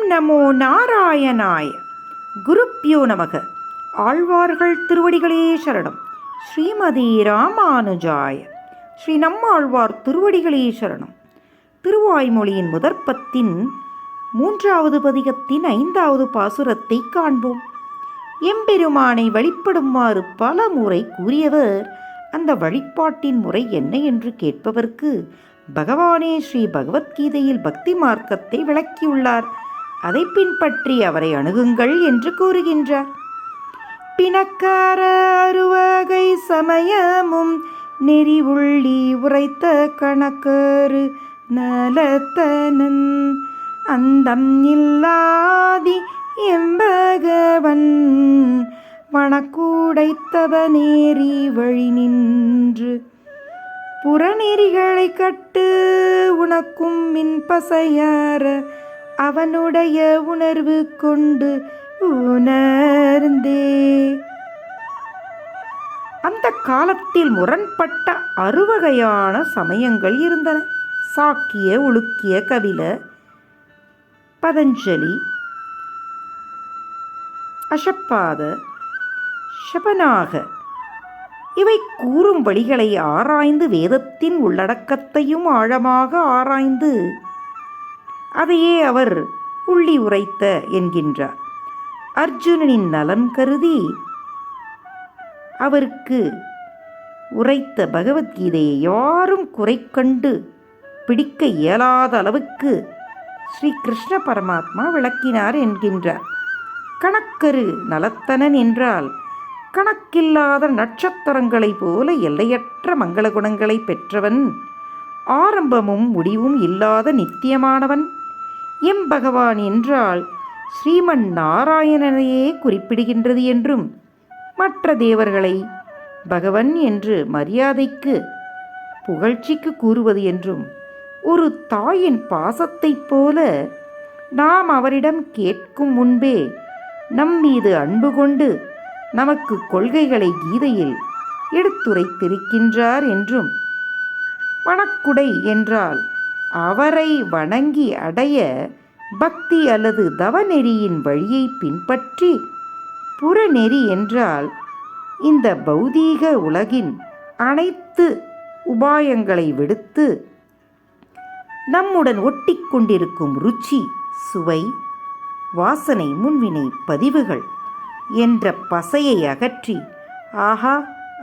நமோ நாராயணாய. குருப்யோ நமக. ஆழ்வார்கள் திருவடிகளே சரணம். ஸ்ரீமதி ராமானுஜாய. ஸ்ரீ நம்மாழ்வார் திருவடிகளே சரணம். திருவாய்மொழியின் முதற்பத்தின் 3வது பதிகத்தின் 5வது பாசுரத்தை காண்போம். எம்பெருமானை வழிபடுமாறு பல முறை கூறியவர் அந்த வழிபாட்டின் முறை என்ன என்று கேட்பவர்க்கு பகவானே ஸ்ரீ பகவத்கீதையில் பக்தி மார்க்கத்தை விளக்கியுள்ளார். அதை பின்பற்றி அவரை அணுகுங்கள் என்று கூறுகின்றார். பிணக்கார அறுவகை சமயமும் நெறி உள்ளி உரைத்த கணக்கரு நலத்தனன் அந்தம் இல்லாதி எம்பகவன் வனக்கூடைத்தவ நேரி வழி நின்று புறநெறிகளை கட்டு உனக்கும் மின் பசையார அவனுடைய உணர்வு கொண்டு உணர்ந்தே. அந்த காலத்தில் முரண்பட்ட 6 வகையான சமயங்கள் இருந்தன. சாக்கிய, உலுக்கிய, கபில, பதஞ்சலி, அஷப்பாத, ஷபநாக இவை கூறும் வழிகளை ஆராய்ந்து வேதத்தின் உள்ளடக்கத்தையும் ஆழமாக ஆராய்ந்து அதையே அவர் உள்ளி உரைத்த என்கின்றார். அர்ஜுனனின் நலன் கருதி அவருக்கு உரைத்த பகவத்கீதையை யாரும் குறை கண்டு பிடிக்க இயலாத அளவுக்கு ஸ்ரீ கிருஷ்ண பரமாத்மா விளக்கினார் என்கின்றார். கணக்கரு நலத்தனன் என்றால் கணக்கில்லாத நட்சத்திரங்களைப் போல எல்லையற்ற மங்கள குணங்களை பெற்றவன், ஆரம்பமும் முடிவும் இல்லாத நித்தியமானவன். எம்பகவான் என்றால் ஸ்ரீமன் நாராயணனையே குறிப்பிடுகின்றது என்றும், மற்ற தேவர்களை பகவன் என்று மரியாதைக்கு புகழ்ச்சிக்கு கூறுவது என்றும், ஒரு தாயின் பாசத்தைப் போல நாம் அவரிடம் கேட்கும் முன்பே நம் மீது அன்பு கொண்டு நமக்கு கொள்கைகளை கீதையில் எடுத்துரைத்திருக்கின்றார் என்றும், வனக்குடை என்றால் அவரை வணங்கி அடைய பக்தி அல்லது தவநெறியின் வழியை பின்பற்றி, புறநெறி என்றால் இந்த பௌதீக உலகின் அனைத்து உபாயங்களை விடுத்து நம்முடன் ஒட்டி கொண்டிருக்கும் ருச்சி, சுவை, வாசனை, முன்வினை பதிவுகள் என்ற பசையை அகற்றி, ஆஹா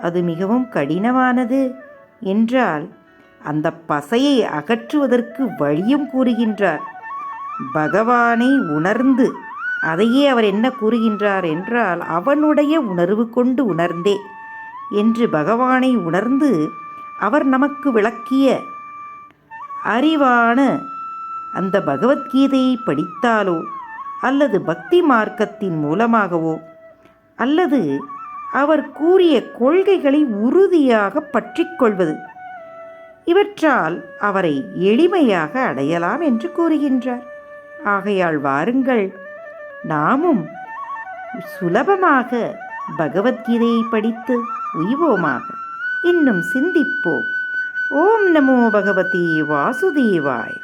அது மிகவும் கடினமானது என்றால் அந்த பசையை அகற்றுவதற்கு வழியும் கூறுகின்றார். பகவானை உணர்ந்து, அதையே அவர் என்ன கூறுகின்றார் என்றால் அவனுடைய உணர்வு கொண்டு உணர்ந்தே என்று பகவானை உணர்ந்து அவர் நமக்கு விளக்கிய அறிவான அந்த பகவத்கீதையை படித்தாலோ அல்லது பக்தி மார்க்கத்தின் மூலமாகவோ அல்லது அவர் கூறிய கொள்கைகளை உறுதியாக பற்றிக்கொள்வது, இவற்றால் அவரை எளிமையாக அடையலாம் என்று கூறுகின்றார். ஆகையால் வாருங்கள், நாமும் சுலபமாக பகவத்கீதையை படித்து உய்வோமாக. இன்னும் சிந்திப்போம். ஓம் நமோ பகவதி வாசுதேவாய்.